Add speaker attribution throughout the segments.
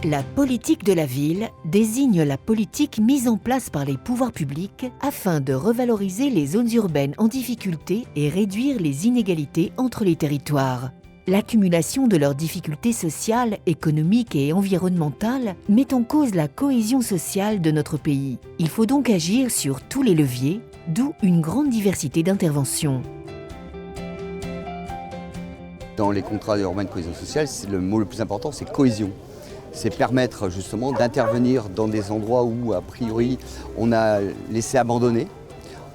Speaker 1: La politique de la ville désigne la politique mise en place par les pouvoirs publics afin de revaloriser les zones urbaines en difficulté et réduire les inégalités entre les territoires. L'accumulation de leurs difficultés sociales, économiques et environnementales met en cause la cohésion sociale de notre pays. Il faut donc agir sur tous les leviers, d'où une grande diversité d'interventions.
Speaker 2: Dans les contrats urbains de cohésion sociale, le mot le plus important, c'est cohésion. C'est permettre justement d'intervenir dans des endroits où, a priori, on a laissé abandonner.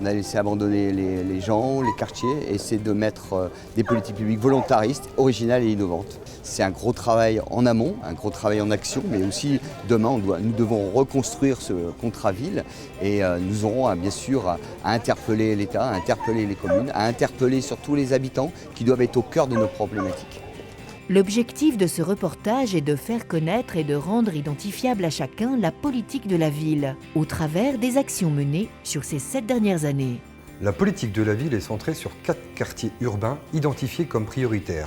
Speaker 2: On a laissé abandonner les gens, les quartiers, et c'est de mettre des politiques publiques volontaristes, originales et innovantes. C'est un gros travail en amont, un gros travail en action, mais aussi demain, nous devons reconstruire ce contrat ville et nous aurons bien sûr à interpeller l'État, à interpeller les communes, à interpeller surtout les habitants qui doivent être au cœur de nos problématiques.
Speaker 1: L'objectif de ce reportage est de faire connaître et de rendre identifiable à chacun la politique de la ville, au travers des actions menées sur ces 7 dernières années.
Speaker 3: La politique de la ville est centrée sur 4 quartiers urbains identifiés comme prioritaires.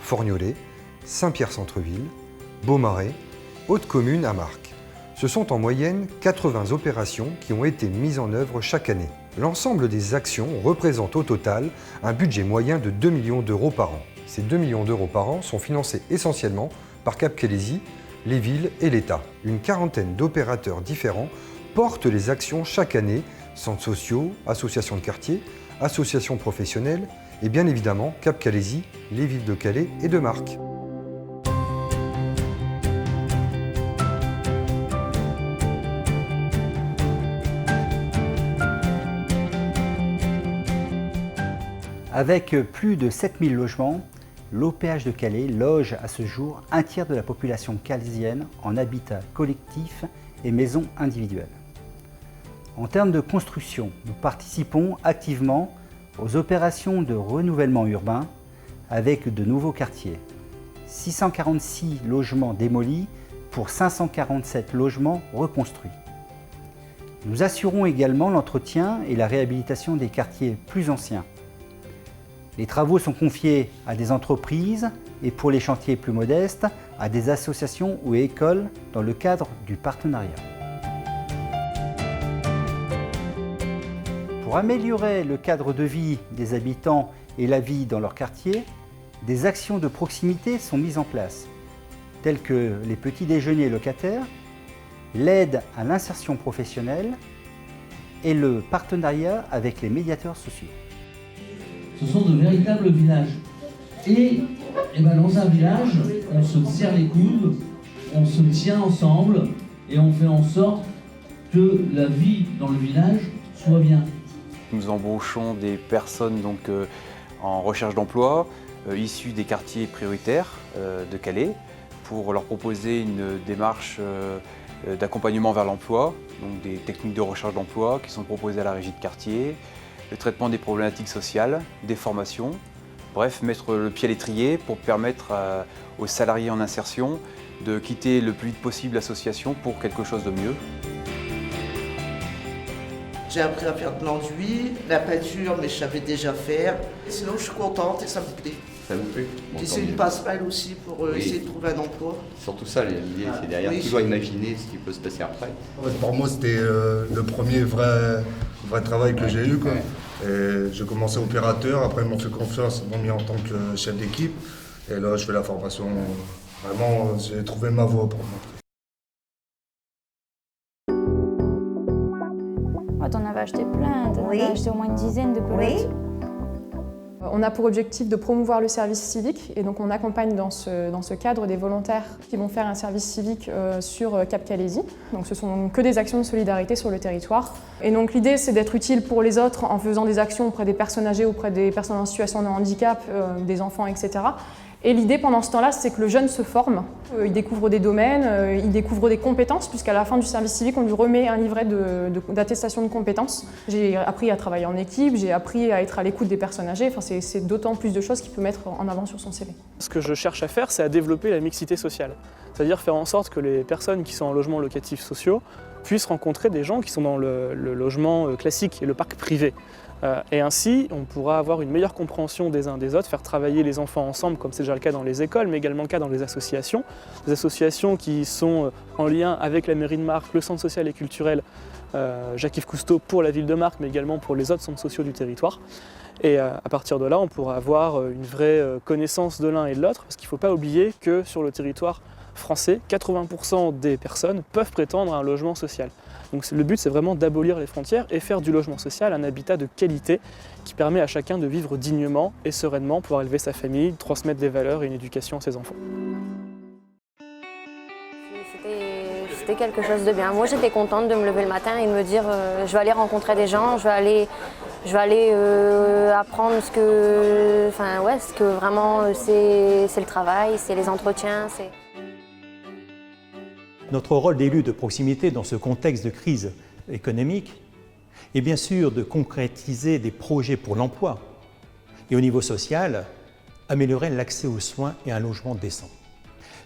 Speaker 3: Forgnolé, Saint-Pierre-Centre-Ville, Beaumarais, Haute-Commune à Marcq. Ce sont en moyenne 80 opérations qui ont été mises en œuvre chaque année. L'ensemble des actions représente au total un budget moyen de 2 millions d'euros par an. Ces 2 millions d'euros par an sont financés essentiellement par Cap Calaisis, les villes et l'État. Une quarantaine d'opérateurs différents portent les actions chaque année, centres sociaux, associations de quartier, associations professionnelles et bien évidemment Cap Calaisis, les villes de Calais et de Marcq.
Speaker 4: Avec plus de 7000 logements, l'OPH de Calais loge à ce jour un tiers de la population calaisienne en habitat collectif et maisons individuelles. En termes de construction, nous participons activement aux opérations de renouvellement urbain avec de nouveaux quartiers. 646 logements démolis pour 547 logements reconstruits. Nous assurons également l'entretien et la réhabilitation des quartiers plus anciens. Les travaux sont confiés à des entreprises et pour les chantiers plus modestes, à des associations ou écoles dans le cadre du partenariat. Pour améliorer le cadre de vie des habitants et la vie dans leur quartier, des actions de proximité sont mises en place, telles que les petits déjeuners locataires, l'aide à l'insertion professionnelle et le partenariat avec les médiateurs sociaux.
Speaker 5: Ce sont de véritables villages. Et dans un village, on se serre les coudes, on se tient ensemble et on fait en sorte que la vie dans le village soit bien.
Speaker 6: Nous embauchons des personnes en recherche d'emploi, issues des quartiers prioritaires de Calais, pour leur proposer une démarche d'accompagnement vers l'emploi, donc des techniques de recherche d'emploi qui sont proposées à la régie de quartier, le traitement des problématiques sociales, des formations, bref, mettre le pied à l'étrier pour permettre aux salariés en insertion de quitter le plus vite possible l'association pour quelque chose de mieux.
Speaker 7: J'ai appris à faire de l'enduit, la peinture, mais je savais déjà faire. Sinon, je suis contente et ça me plaît.
Speaker 2: Ça vous plaît?
Speaker 7: Et c'est une passerelle aussi pour essayer de trouver un emploi.
Speaker 2: Surtout ça, l'idée, c'est derrière toujours imaginer ce qui peut se passer après.
Speaker 8: Pour moi, c'était le premier vrai travail que j'ai eu. Quoi. Et j'ai commencé opérateur, après ils m'ont fait confiance, ils m'ont mis en tant que chef d'équipe. Et là, je fais la formation. Vraiment, j'ai trouvé ma voie pour moi.
Speaker 9: On avait acheté plein, on avait acheté au moins une dizaine de pelotes.
Speaker 10: On a pour objectif de promouvoir le service civique et donc on accompagne dans ce cadre des volontaires qui vont faire un service civique sur Cap Calaisis. Donc ce sont que des actions de solidarité sur le territoire. Et donc l'idée c'est d'être utile pour les autres en faisant des actions auprès des personnes âgées, auprès des personnes en situation de handicap, des enfants, etc. Et l'idée pendant ce temps-là, c'est que le jeune se forme, il découvre des domaines, il découvre des compétences, puisqu'à la fin du service civique, on lui remet un livret d'attestation de compétences. J'ai appris à travailler en équipe, j'ai appris à être à l'écoute des personnes âgées, enfin, c'est d'autant plus de choses qu'il peut mettre en avant sur son CV.
Speaker 11: Ce que je cherche à faire, c'est à développer la mixité sociale, c'est-à-dire faire en sorte que les personnes qui sont en logement locatif sociaux puissent rencontrer des gens qui sont dans le logement classique et le parc privé. Et ainsi, on pourra avoir une meilleure compréhension des uns des autres, faire travailler les enfants ensemble, comme c'est déjà le cas dans les écoles, mais également le cas dans les associations, des associations qui sont en lien avec la mairie de Marcq, le centre social et culturel Jacques-Yves Cousteau pour la ville de Marcq, mais également pour les autres centres sociaux du territoire. Et à partir de là, on pourra avoir une vraie connaissance de l'un et de l'autre, parce qu'il ne faut pas oublier que sur le territoire français, 80% des personnes peuvent prétendre à un logement social. Donc le but, c'est vraiment d'abolir les frontières et faire du logement social un habitat de qualité qui permet à chacun de vivre dignement et sereinement, pouvoir élever sa famille, transmettre des valeurs et une éducation à ses enfants.
Speaker 12: C'était quelque chose de bien. Moi, j'étais contente de me lever le matin et de me dire je vais aller rencontrer des gens, je vais aller apprendre ce que vraiment c'est le travail, c'est les entretiens.
Speaker 13: Notre rôle d'élu de proximité dans ce contexte de crise économique est bien sûr de concrétiser des projets pour l'emploi et au niveau social, améliorer l'accès aux soins et à un logement décent.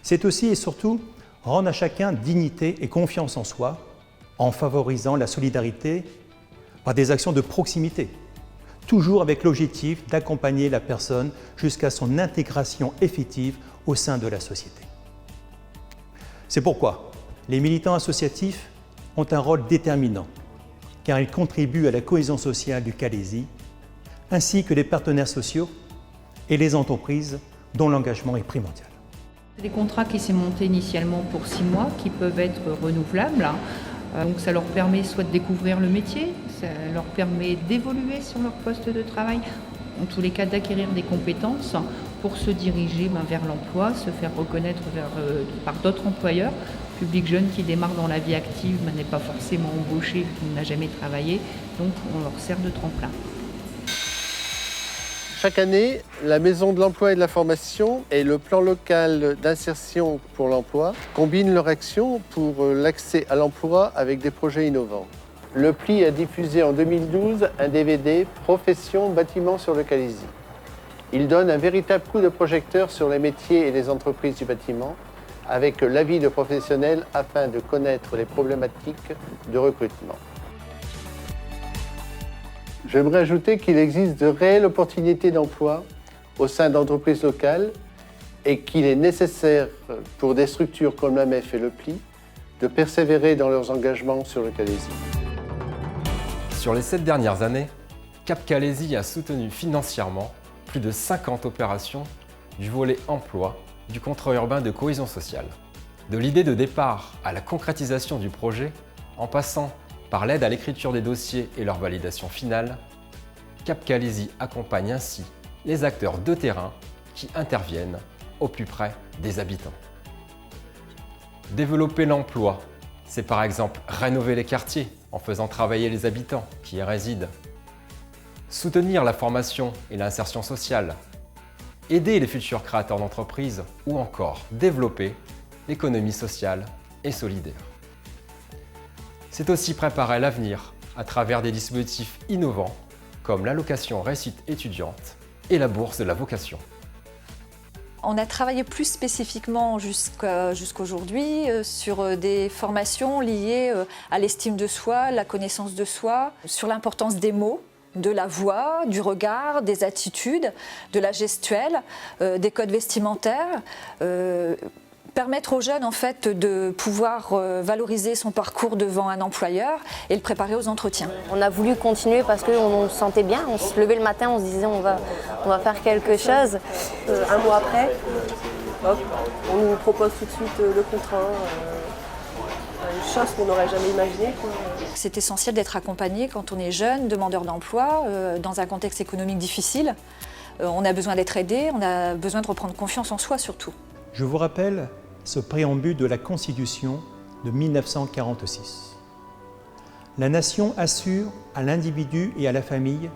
Speaker 13: C'est aussi et surtout rendre à chacun dignité et confiance en soi en favorisant la solidarité par des actions de proximité, toujours avec l'objectif d'accompagner la personne jusqu'à son intégration effective au sein de la société. C'est pourquoi les militants associatifs ont un rôle déterminant, car ils contribuent à la cohésion sociale du Calaisis, ainsi que les partenaires sociaux et les entreprises dont l'engagement est primordial.
Speaker 14: Des contrats qui s'est monté initialement pour 6 mois, qui peuvent être renouvelables. Donc ça leur permet soit de découvrir le métier, ça leur permet d'évoluer sur leur poste de travail, en tous les cas d'acquérir des compétences pour se diriger vers l'emploi, se faire reconnaître par d'autres employeurs. Le public jeune qui démarre dans la vie active n'est pas forcément embauché, qui n'a jamais travaillé, donc on leur sert de tremplin.
Speaker 15: Chaque année, la Maison de l'Emploi et de la Formation et le plan local d'insertion pour l'emploi combinent leur action pour l'accès à l'emploi avec des projets innovants. Le PLI a diffusé en 2012 un DVD « Profession bâtiment sur le Calaisis ». Il donne un véritable coup de projecteur sur les métiers et les entreprises du bâtiment avec l'avis de professionnels afin de connaître les problématiques de recrutement. J'aimerais ajouter qu'il existe de réelles opportunités d'emploi au sein d'entreprises locales et qu'il est nécessaire pour des structures comme la MEF et le PLI de persévérer dans leurs engagements sur le Calaisis.
Speaker 16: Sur les 7 dernières années, Cap Calaisis a soutenu financièrement plus de 50 opérations du volet emploi du contrat urbain de cohésion sociale. De l'idée de départ à la concrétisation du projet, en passant par l'aide à l'écriture des dossiers et leur validation finale, Cap Calaisis accompagne ainsi les acteurs de terrain qui interviennent au plus près des habitants. Développer l'emploi, c'est par exemple rénover les quartiers en faisant travailler les habitants qui y résident. Soutenir la formation et l'insertion sociale, aider les futurs créateurs d'entreprises ou encore développer l'économie sociale et solidaire. C'est aussi préparer l'avenir à travers des dispositifs innovants comme l'allocation réussite étudiante et la bourse de la vocation.
Speaker 17: On a travaillé plus spécifiquement jusqu'aujourd'hui sur des formations liées à l'estime de soi, la connaissance de soi, sur l'importance des mots, de la voix, du regard, des attitudes, de la gestuelle, des codes vestimentaires. Permettre aux jeunes en fait de pouvoir valoriser son parcours devant un employeur et le préparer aux entretiens.
Speaker 12: On a voulu continuer parce qu'on se sentait bien, on se levait le matin, on se disait on va faire quelque chose.
Speaker 18: Un mois après, hop, on nous propose tout de suite le contrat, une chose qu'on n'aurait jamais imaginée.
Speaker 17: C'est essentiel d'être accompagné quand on est jeune, demandeur d'emploi, dans un contexte économique difficile. On a besoin d'être aidé, on a besoin de reprendre confiance en soi surtout.
Speaker 13: Je vous rappelle ce préambule de la Constitution de 1946. La nation assure à l'individu et à la famille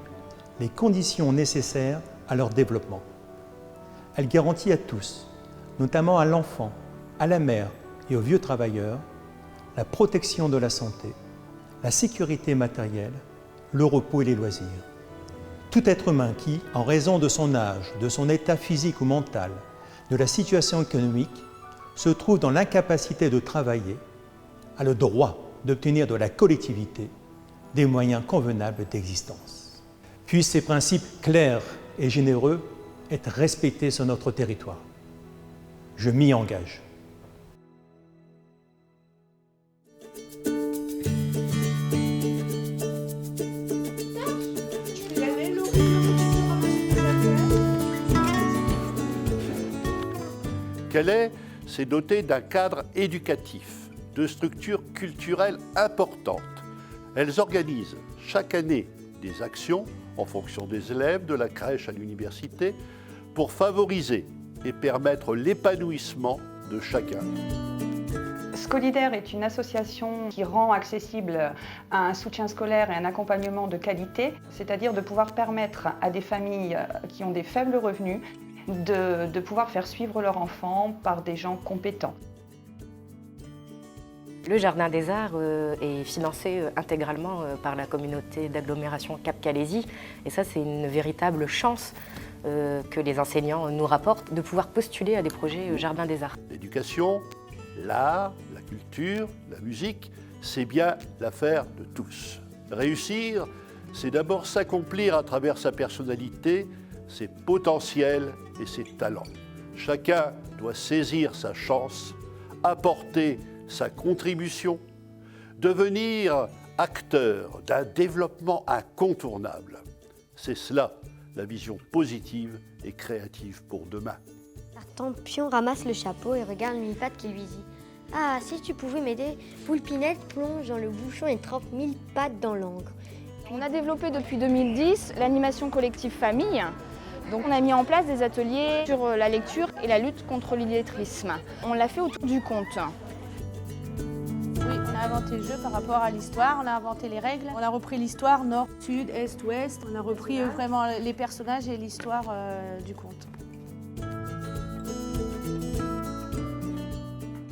Speaker 13: les conditions nécessaires à leur développement. Elle garantit à tous, notamment à l'enfant, à la mère et aux vieux travailleurs, la protection de la santé, la sécurité matérielle, le repos et les loisirs. Tout être humain qui, en raison de son âge, de son état physique ou mental, de la situation économique, se trouve dans l'incapacité de travailler, a le droit d'obtenir de la collectivité des moyens convenables d'existence. Puissent ces principes clairs et généreux être respectés sur notre territoire. Je m'y engage.
Speaker 19: Calais s'est doté d'un cadre éducatif, de structures culturelles importantes. Elles organisent chaque année des actions en fonction des élèves, de la crèche à l'université, pour favoriser et permettre l'épanouissement de chacun.
Speaker 20: Scolidaire est une association qui rend accessible un soutien scolaire et un accompagnement de qualité, c'est-à-dire de pouvoir permettre à des familles qui ont des faibles revenus de pouvoir faire suivre leur enfant par des gens compétents.
Speaker 21: Le Jardin des Arts est financé intégralement par la communauté d'agglomération Cap-Calaisie et ça c'est une véritable chance que les enseignants nous rapportent de pouvoir postuler à des projets Jardin des Arts.
Speaker 19: L'éducation, l'art, la culture, la musique, c'est bien l'affaire de tous. Réussir, c'est d'abord s'accomplir à travers sa personnalité, ses potentiels et ses talents. Chacun doit saisir sa chance, apporter sa contribution, devenir acteur d'un développement incontournable. C'est cela, la vision positive et créative pour demain.
Speaker 22: Tartampion ramasse le chapeau et regarde Mille-Pattes qui lui dit « Ah, si tu pouvais m'aider, Poulpinette plonge dans le bouchon et trempe Mille-Pattes dans l'encre. »
Speaker 9: On a développé depuis 2010 l'animation collective famille. Donc on a mis en place des ateliers sur la lecture et la lutte contre l'illettrisme. On l'a fait autour du conte.
Speaker 23: Oui, on a inventé le jeu par rapport à l'histoire, on a inventé les règles, on a repris l'histoire nord, sud, est, ouest, on a repris vraiment les personnages et l'histoire du conte.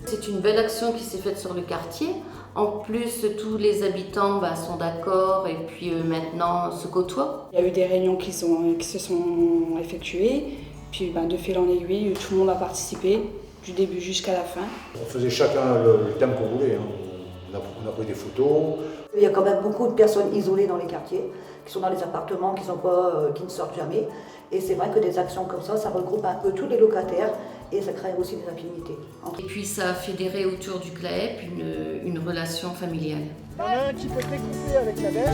Speaker 24: C'est une belle action qui s'est faite sur le quartier. En plus, tous les habitants sont d'accord et puis maintenant se côtoient.
Speaker 25: Il y a eu des réunions qui se sont effectuées, puis de fil en aiguille, tout le monde a participé, du début jusqu'à la fin.
Speaker 26: On faisait chacun le thème qu'on voulait. On a pris des photos.
Speaker 27: Il y a quand même beaucoup de personnes isolées dans les quartiers, qui sont dans les appartements, qui ne sortent jamais. Et c'est vrai que des actions comme ça regroupe un peu tous les locataires et ça crée aussi des affinités.
Speaker 24: Et puis ça a fédéré autour du CLAEP une relation familiale.
Speaker 28: Il y en a un qui peut découper avec la bêche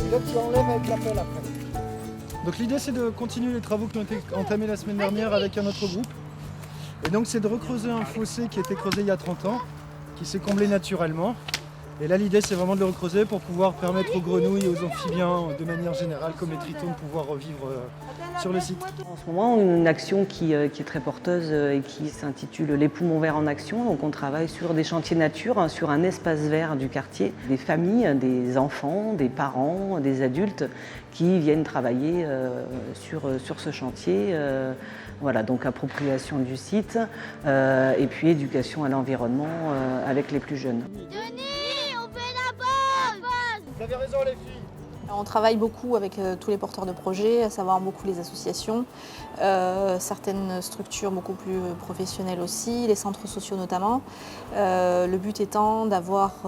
Speaker 28: et l'autre qui enlève avec la pelle après. Donc l'idée c'est de continuer les travaux qui ont été entamés la semaine dernière avec un autre groupe. Et donc c'est de recreuser un fossé qui a été creusé il y a 30 ans, qui s'est comblé naturellement. Et là l'idée c'est vraiment de le recreuser pour pouvoir permettre aux grenouilles et aux amphibiens de manière générale comme les tritons de pouvoir revivre sur le site.
Speaker 29: En ce moment, une action qui est très porteuse et qui s'intitule Les poumons verts en action. Donc on travaille sur des chantiers nature, sur un espace vert du quartier. Des familles, des enfants, des parents, des adultes qui viennent travailler sur ce chantier. Voilà, donc appropriation du site et puis éducation à l'environnement avec les plus jeunes.
Speaker 28: Vous avez raison les filles.
Speaker 23: On travaille beaucoup avec tous les porteurs de projets, à savoir beaucoup les associations, certaines structures beaucoup plus professionnelles aussi, les centres sociaux notamment. Le but étant d'avoir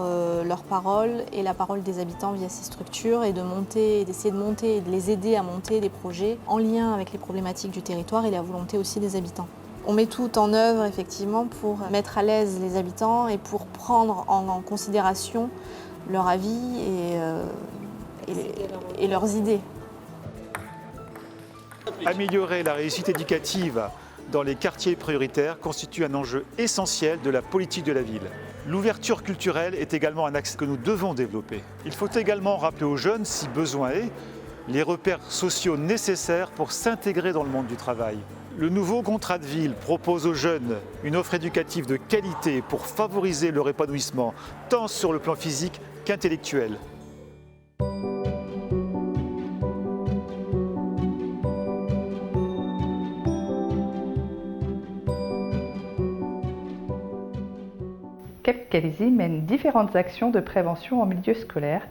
Speaker 23: leur parole et la parole des habitants via ces structures et d'essayer de monter et de les aider à monter des projets en lien avec les problématiques du territoire et la volonté aussi des habitants. On met tout en œuvre effectivement pour mettre à l'aise les habitants et pour prendre en considération leur avis et leurs idées.
Speaker 30: Améliorer la réussite éducative dans les quartiers prioritaires constitue un enjeu essentiel de la politique de la ville. L'ouverture culturelle est également un axe que nous devons développer. Il faut également rappeler aux jeunes, si besoin est, les repères sociaux nécessaires pour s'intégrer dans le monde du travail. Le nouveau contrat de ville propose aux jeunes une offre éducative de qualité pour favoriser leur épanouissement, tant sur le plan physique qu'intellectuel.
Speaker 31: Cap-Calaisie mène différentes actions de prévention en milieu scolaire,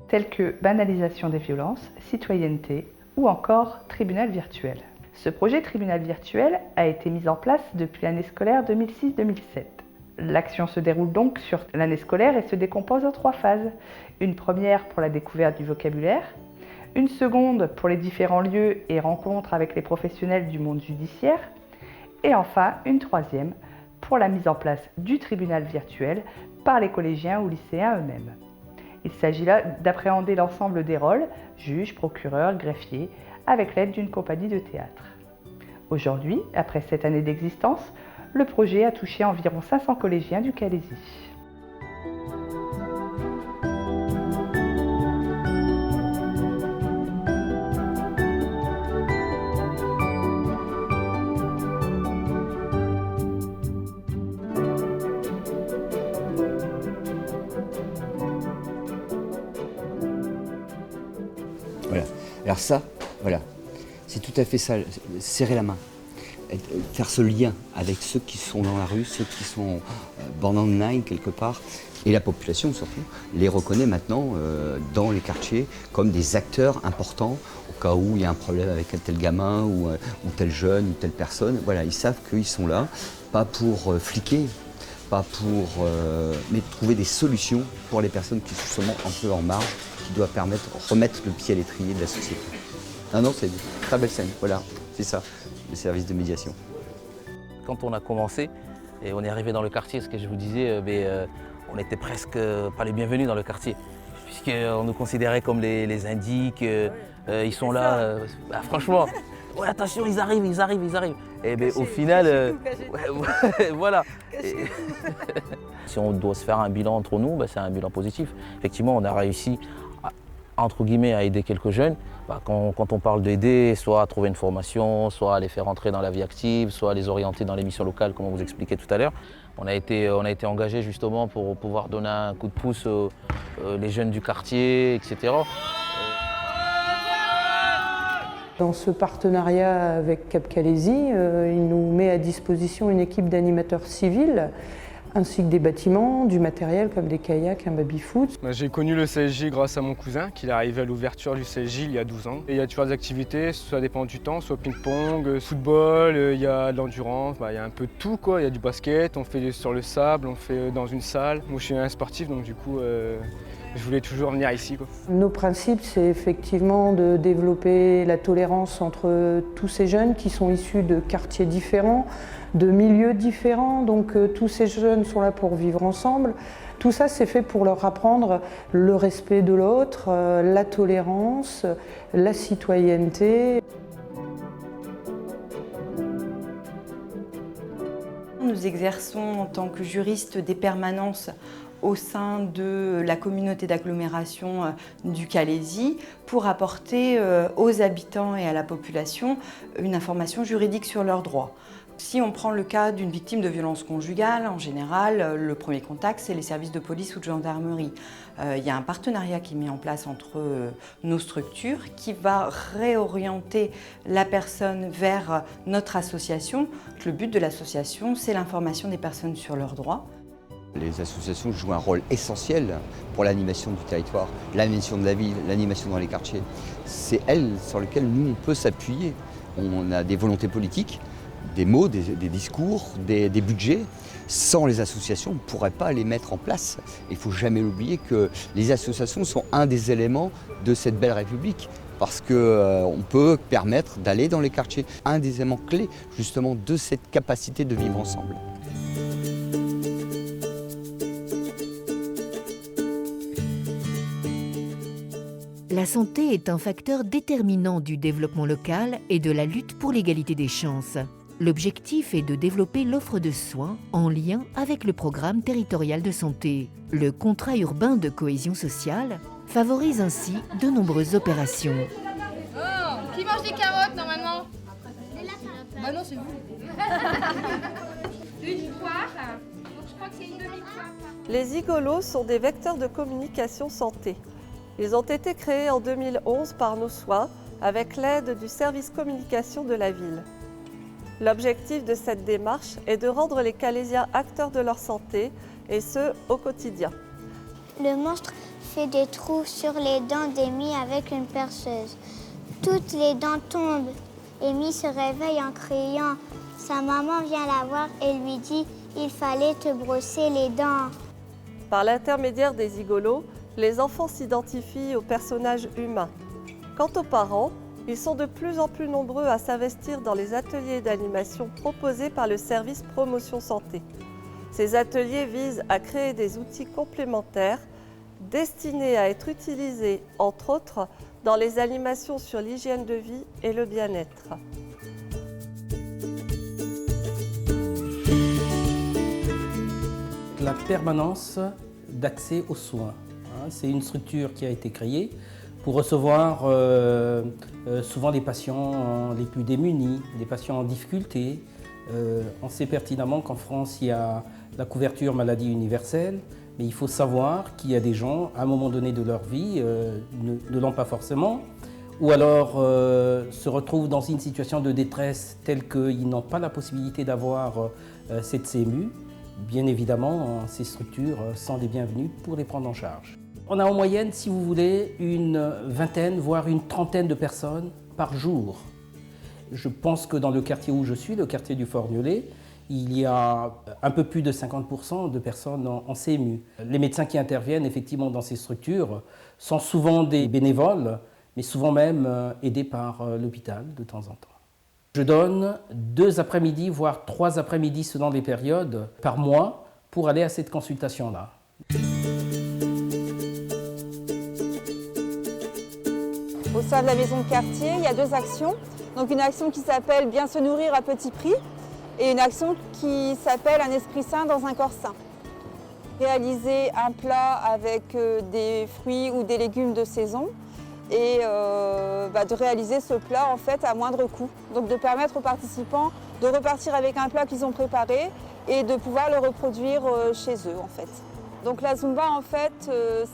Speaker 31: telles que banalisation des violences, citoyenneté ou encore tribunal virtuel. Ce projet tribunal virtuel a été mis en place depuis l'année scolaire 2006-2007. L'action se déroule donc sur l'année scolaire et se décompose en 3 phases. Une première pour la découverte du vocabulaire, une seconde pour les différents lieux et rencontres avec les professionnels du monde judiciaire, et enfin une troisième pour la mise en place du tribunal virtuel par les collégiens ou lycéens eux-mêmes. Il s'agit là d'appréhender l'ensemble des rôles, juge, procureur, greffier, avec l'aide d'une compagnie de théâtre. Aujourd'hui, après 7 années d'existence, Le projet a touché environ 500 collégiens du Calaisis.
Speaker 1: Voilà. Alors ça, voilà, c'est tout à fait ça, serrer la main, faire ce lien avec ceux qui sont dans la rue, ceux qui sont born online quelque part, et la population surtout, les reconnaît maintenant dans les quartiers comme des acteurs importants au cas où il y a un problème avec un tel gamin ou tel jeune ou telle personne. Voilà, ils savent qu'ils sont là, pas pour fliquer, pas pour, mais trouver des solutions pour les personnes qui sont justement un peu en marge, qui doit permettre de remettre le pied à l'étrier de la société. Non, c'est une très belle scène, voilà, c'est ça, le service de médiation.
Speaker 2: Quand on a commencé et on est arrivé dans le quartier, ce que je vous disais, on était presque pas les bienvenus dans le quartier, puisqu'on nous considérait comme les indiques, ils sont là, franchement, ouais, attention, ils arrivent. Et au final, voilà. Si on doit se faire un bilan entre nous, c'est un bilan positif. Effectivement, on a réussi, entre guillemets, à aider quelques jeunes. Quand on parle d'aider, soit à trouver une formation, soit à les faire entrer dans la vie active, soit à les orienter dans les missions locales, comme on vous expliquait tout à l'heure. On a été engagés justement pour pouvoir donner un coup de pouce aux les jeunes du quartier, etc.
Speaker 3: Dans ce partenariat avec Cap Calaisis, il nous met à disposition une équipe d'animateurs civils, ainsi que des bâtiments, du matériel comme des kayaks, un baby-foot.
Speaker 4: J'ai connu le CSJ grâce à mon cousin, qui est arrivé à l'ouverture du CSJ il y a 12 ans. Et il y a différentes activités, ça dépend du temps, soit ping-pong, football, il y a de l'endurance, il y a un peu de tout, quoi. Il y a du basket, on fait sur le sable, on fait dans une salle. Moi je suis un sportif, donc du coup je voulais toujours venir ici, quoi.
Speaker 3: Nos principes, c'est effectivement de développer la tolérance entre tous ces jeunes qui sont issus de quartiers différents, de milieux différents, donc tous ces jeunes sont là pour vivre ensemble. Tout ça, c'est fait pour leur apprendre le respect de l'autre, la tolérance, la citoyenneté.
Speaker 5: Nous exerçons en tant que juristes des permanences au sein de la communauté d'agglomération du Calaisis pour apporter aux habitants et à la population une information juridique sur leurs droits. Si on prend le cas d'une victime de violence conjugale, en général, le premier contact, c'est les services de police ou de gendarmerie. Il y a un partenariat qui est mis en place entre nos structures qui va réorienter la personne vers notre association. Le but de l'association, c'est l'information des personnes sur leurs droits.
Speaker 1: Les associations jouent un rôle essentiel pour l'animation du territoire, l'animation de la ville, l'animation dans les quartiers. C'est elles sur lesquelles nous, on peut s'appuyer. On a des volontés politiques, des mots, des discours, des budgets. Sans les associations, on ne pourrait pas les mettre en place. Il ne faut jamais oublier que les associations sont un des éléments de cette belle République. Parce qu'on peut permettre d'aller dans les quartiers. Un des éléments clés justement de cette capacité de vivre ensemble.
Speaker 6: La santé est un facteur déterminant du développement local et de la lutte pour l'égalité des chances. L'objectif est de développer l'offre de soins en lien avec le programme territorial de santé. Le contrat urbain de cohésion sociale favorise ainsi de nombreuses opérations.
Speaker 7: Oh, qui mange des carottes normalement? Bah non, c'est vous. Une poire, donc je crois que c'est une demi-poire.
Speaker 18: Les zigolos sont des vecteurs de communication santé. Ils ont été créés en 2011 par nos soins avec l'aide du service communication de la ville. L'objectif de cette démarche est de rendre les Calaisiens acteurs de leur santé, et ce, au quotidien.
Speaker 22: Le monstre fait des trous sur les dents d'Amy avec une perceuse. Toutes les dents tombent. Amy se réveille en criant. Sa maman vient la voir et lui dit « Il fallait te brosser les dents ».
Speaker 18: Par l'intermédiaire des zigolos, les enfants s'identifient aux personnages humains. Quant aux parents, ils sont de plus en plus nombreux à s'investir dans les ateliers d'animation proposés par le service Promotion Santé. Ces ateliers visent à créer des outils complémentaires destinés à être utilisés, entre autres, dans les animations sur l'hygiène de vie et le bien-être.
Speaker 8: la permanence d'accès aux soins. C'est une structure qui a été créée pour recevoir souvent les patients les plus démunis, les patients en difficulté. On sait pertinemment qu'en France, il y a la couverture maladie universelle, mais il faut savoir qu'il y a des gens, à un moment donné de leur vie, ne l'ont pas forcément, ou alors se retrouvent dans une situation de détresse telle qu'ils n'ont pas la possibilité d'avoir cette CMU. Bien évidemment, ces structures sont les bienvenues pour les prendre en charge. On a en moyenne, si vous voulez, une vingtaine, voire une trentaine de personnes par jour. Je pense que dans le quartier où je suis, le quartier du Fort-Niollet, il y a un peu plus de 50% de personnes en CMU. Les médecins qui interviennent effectivement dans ces structures sont souvent des bénévoles, mais souvent même aidés par l'hôpital de temps en temps. Je donne 2 après-midi, voire 3 après-midi selon les périodes par mois pour aller à cette consultation-là.
Speaker 10: Au sein de la maison de quartier, il y a 2 actions. Donc une action qui s'appelle « Bien se nourrir à petit prix » et une action qui s'appelle « Un esprit sain dans un corps sain ». Réaliser un plat avec des fruits ou des légumes de saison et de réaliser ce plat en fait à moindre coût. Donc de permettre aux participants de repartir avec un plat qu'ils ont préparé et de pouvoir le reproduire chez eux en fait. Donc la Zumba en fait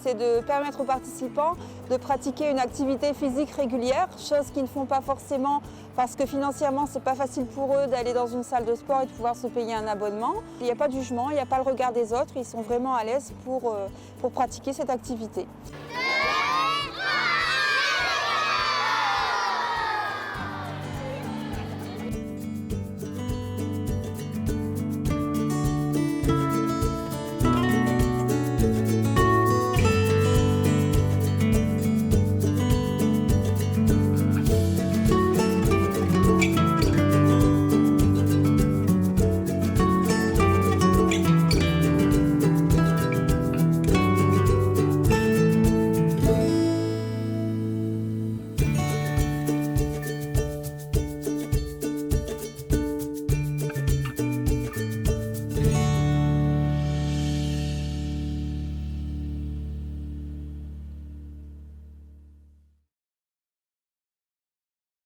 Speaker 10: c'est de permettre aux participants de pratiquer une activité physique régulière, chose qu'ils ne font pas forcément parce que financièrement c'est pas facile pour eux d'aller dans une salle de sport et de pouvoir se payer un abonnement. Il n'y a pas de jugement, il n'y a pas le regard des autres, ils sont vraiment à l'aise pour pratiquer cette activité.